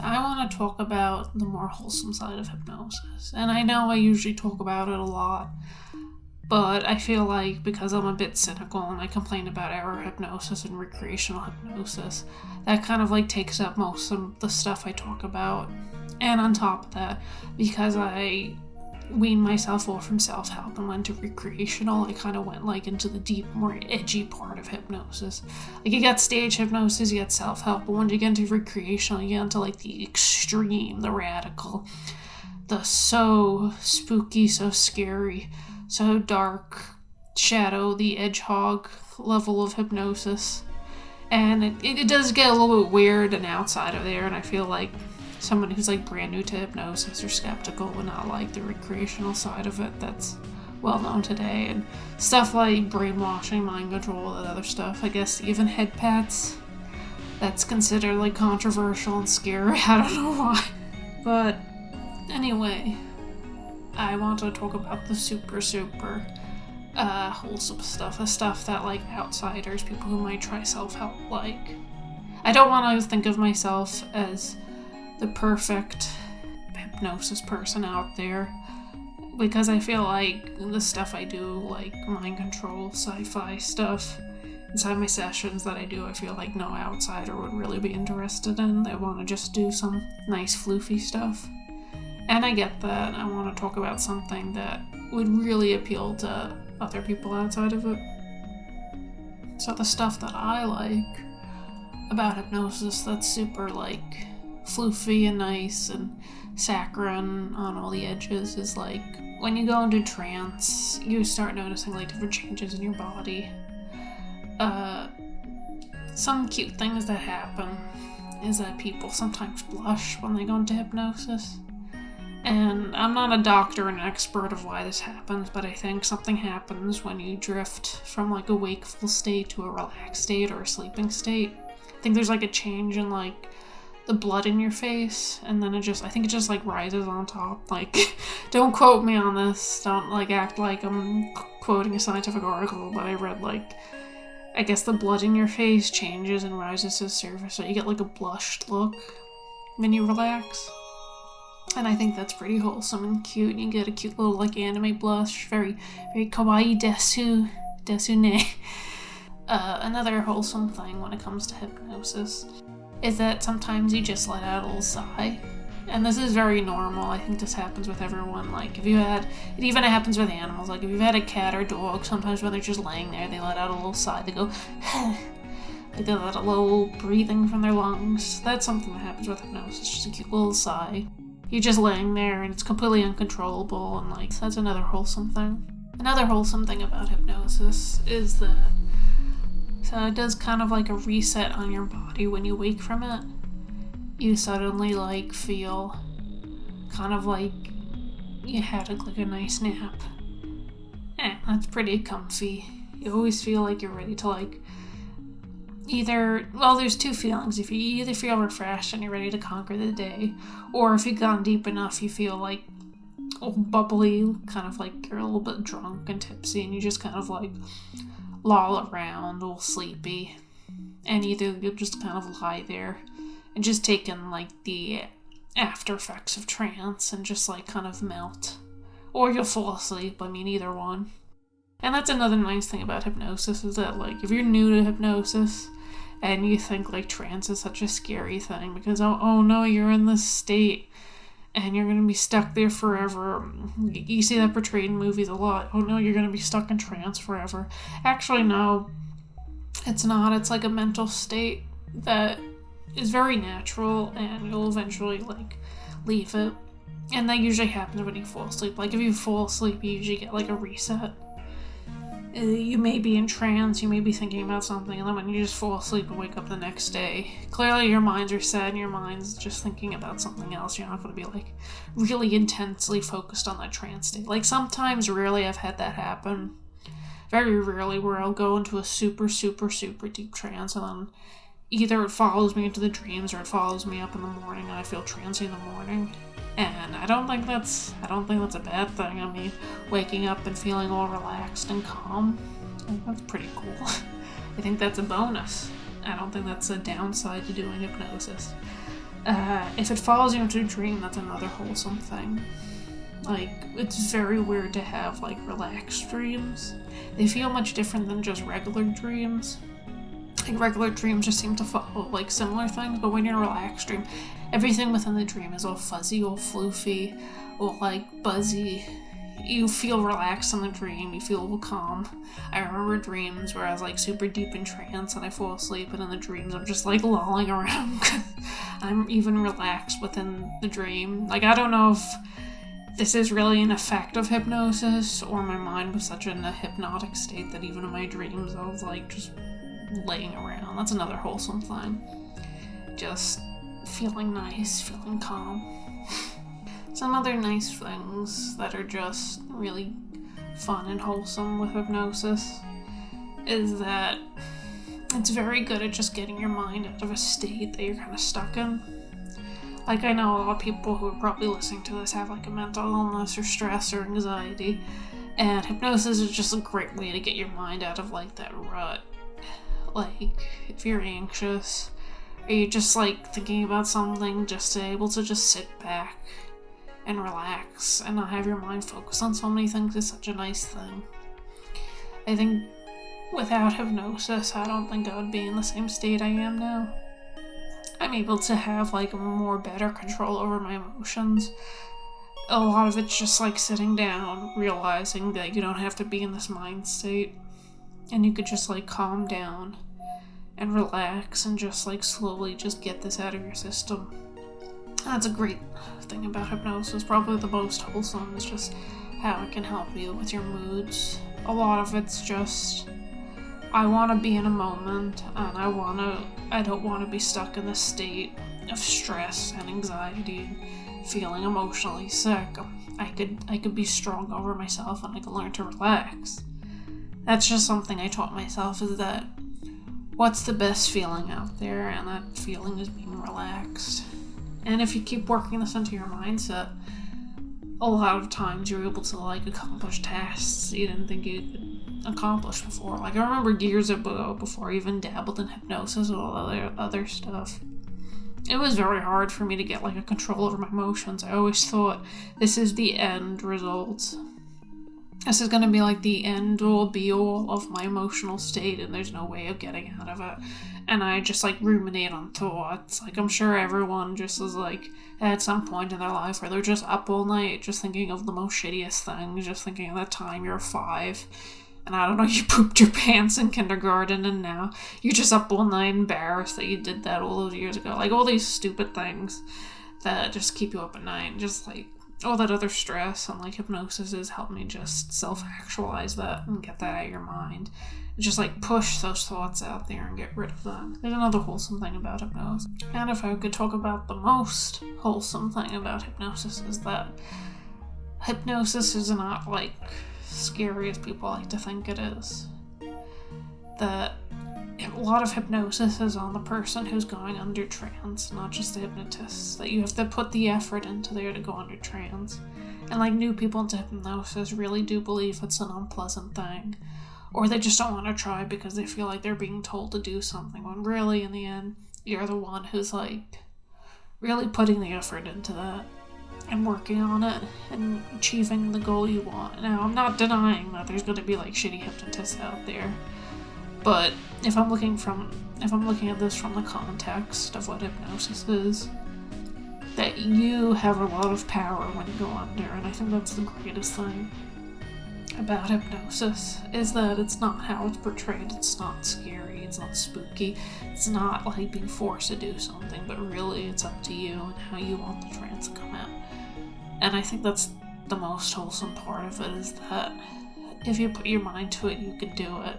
So I want to talk about the more wholesome side of hypnosis. And I know I usually talk about it a lot, but I feel like because I'm a bit cynical and I complain about error hypnosis and recreational hypnosis, that kind of like takes up most of the stuff I talk about. And on top of that, because I weaned myself off from self-help and went to recreational, I kind of went like into the deep, more edgy part of hypnosis. Like you got stage hypnosis, you got self-help, but when you get into recreational, you get into like the extreme, the radical, the so spooky, so scary, so dark, Shadow the Hedgehog level of hypnosis. And it does get a little bit weird and outside of there, and I feel like someone who's like brand new to hypnosis or skeptical would not like the recreational side of it that's well known today. And stuff like brainwashing, mind control, and other stuff. I guess even head pats, that's considered like controversial and scary. I don't know why. But anyway, I want to talk about the super wholesome stuff. The stuff that like outsiders, people who might try self-help like. I don't want to think of myself as the perfect hypnosis person out there, because I feel like the stuff I do, like mind control, sci-fi stuff, inside my sessions that I do, I feel like no outsider would really be interested in. They want to just do some nice floofy stuff. And I get that. I want to talk about something that would really appeal to other people outside of it. So the stuff that I like about hypnosis that's super like floofy and nice and saccharine on all the edges is like when you go into trance, you start noticing like different changes in your body. Some cute things that happen is that people sometimes blush when they go into hypnosis. And I'm not a doctor and an expert of why this happens, but I think something happens when you drift from like a wakeful state to a relaxed state or a sleeping state. I think there's like a change in like the blood in your face, and then I think it just like rises on top. Like, don't quote me on this, don't like act like I'm quoting a scientific article, but I read like, I guess the blood in your face changes and rises to the surface, so you get like a blushed look when you relax. And I think that's pretty wholesome and cute. You get a cute little like anime blush, very, very kawaii desune. Another wholesome thing when it comes to hypnosis is that sometimes you just let out a little sigh. And this is very normal. I think this happens with everyone. Like it even happens with animals. Like if you've had a cat or dog, sometimes when they're just laying there, they let out a little sigh. They go, like they let a little breathing from their lungs. That's something that happens with hypnosis, just a cute little sigh. You're just laying there and it's completely uncontrollable, and like that's another wholesome thing. Another wholesome thing about hypnosis is that so it does kind of like a reset on your body when you wake from it. You suddenly like feel kind of like you had like a nice nap. That's pretty comfy. You always feel like you're ready to like there's two feelings. If you either feel refreshed and you're ready to conquer the day, or if you've gone deep enough, you feel like bubbly, kind of like you're a little bit drunk and tipsy, and you just kind of like loll around, all sleepy, and either you'll just kind of lie there and just take in like the after effects of trance and just like kind of melt, or you'll fall asleep. I mean, either one. And that's another nice thing about hypnosis is that like if you're new to hypnosis and you think like trance is such a scary thing because oh no, you're in this state and you're gonna be stuck there forever. You see that portrayed in movies a lot. Oh no, you're gonna be stuck in trance forever. Actually, no, it's not. It's like a mental state that is very natural, and you'll eventually like leave it. And that usually happens when you fall asleep. Like if you fall asleep, you usually get like a reset. You may be in trance, you may be thinking about something, and then when you just fall asleep and wake up the next day, clearly your mind's reset and your mind's just thinking about something else. You're not going to be like really intensely focused on that trance state. Like sometimes, rarely, I've had that happen. Very rarely, where I'll go into a super deep trance, and then either it follows me into the dreams or it follows me up in the morning and I feel trancy in the morning. And I don't think that's a bad thing. I mean, waking up and feeling all relaxed and calm, that's pretty cool. I think that's a bonus. I don't think that's a downside to doing hypnosis. If it follows you into a dream, that's another wholesome thing. Like, it's very weird to have, like, relaxed dreams. They feel much different than just regular dreams. Like, regular dreams just seem to follow, like, similar things, but when you're in a relaxed dream, everything within the dream is all fuzzy, all floofy, all, like, buzzy. You feel relaxed in the dream, you feel calm. I remember dreams where I was, like, super deep in trance and I fall asleep, and in the dreams I'm just, like, lolling around because I'm even relaxed within the dream. Like, I don't know if this is really an effect of hypnosis, or my mind was such in a hypnotic state that even in my dreams I was, like, just laying around. That's another wholesome thing. Just feeling nice, feeling calm. Some other nice things that are just really fun and wholesome with hypnosis is that it's very good at just getting your mind out of a state that you're kind of stuck in. Like, I know a lot of people who are probably listening to this have, like, a mental illness or stress or anxiety, and hypnosis is just a great way to get your mind out of, like, that rut. Like, if you're anxious, or you're just, like, thinking about something, just to able to just sit back and relax and not have your mind focus on so many things is such a nice thing. I think without hypnosis, I don't think I would be in the same state I am now. I'm able to have, like, more better control over my emotions. A lot of it's just, like, sitting down, realizing that you don't have to be in this mind state, and you could just, like, calm down and relax and just, like, slowly just get this out of your system. That's a great thing about hypnosis. Probably the most wholesome is just how it can help you with your moods. A lot of it's just, I want to be in a moment, and I don't want to be stuck in this state of stress and anxiety and feeling emotionally sick. I could be strong over myself, and I could learn to relax. That's just something I taught myself, is that what's the best feeling out there, and that feeling is being relaxed. And if you keep working this into your mindset, a lot of times you're able to, like, accomplish tasks you didn't think you could accomplish before. Like, I remember years ago, before I even dabbled in hypnosis and all other stuff, it was very hard for me to get, like, a control over my emotions. I always thought, this is the end result. This is going to be, like, the end-all, be-all of my emotional state, and there's no way of getting out of it. And I just, like, ruminate on thoughts. Like, I'm sure everyone just is, like, at some point in their life where they're just up all night, just thinking of the most shittiest things, just thinking of that time you're 5, and I don't know, you pooped your pants in kindergarten, and now you're just up all night embarrassed that you did that all those years ago. Like, all these stupid things that just keep you up at night, just, like, all that other stress. And, like, hypnosis has helped me just self-actualize that and get that out of your mind. Just, like, push those thoughts out there and get rid of them. There's another wholesome thing about hypnosis. And if I could talk about the most wholesome thing about hypnosis, is that hypnosis is not, like, scary as people like to think it is. That a lot of hypnosis is on the person who's going under trance, not just the hypnotist. That you have to put the effort into there to go under trance. And, like, new people into hypnosis really do believe it's an unpleasant thing. Or they just don't want to try because they feel like they're being told to do something, when really, in the end, you're the one who's, like, really putting the effort into that and working on it and achieving the goal you want. Now, I'm not denying that there's going to be, like, shitty hypnotists out there, but if I'm looking at this from the context of what hypnosis is, that you have a lot of power when you go under, and I think that's the greatest thing about hypnosis, is that it's not how it's portrayed. It's not scary, it's not spooky, it's not like being forced to do something, but really it's up to you and how you want the trance to come out. And I think that's the most wholesome part of it, is that if you put your mind to it, you can do it.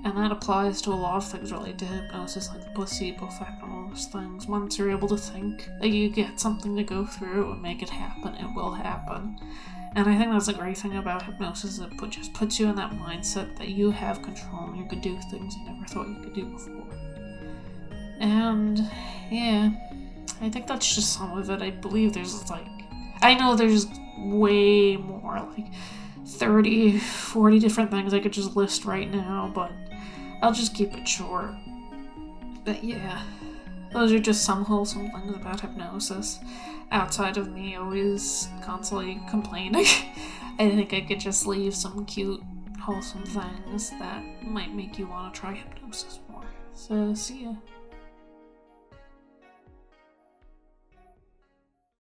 And that applies to a lot of things related to hypnosis, like the placebo effect and all those things. Once you're able to think that you get something to go through and make it happen, it will happen. And I think that's a great thing about hypnosis. It just puts you in that mindset that you have control and you could do things you never thought you could do before. And yeah, I think that's just some of it. I believe there's, like, I know there's way more, like 30, 40 different things I could just list right now, but I'll just keep it short. But yeah, those are just some wholesome things about hypnosis. Outside of me always constantly complaining, I think I could just leave some cute, wholesome things that might make you want to try hypnosis more. So, see ya.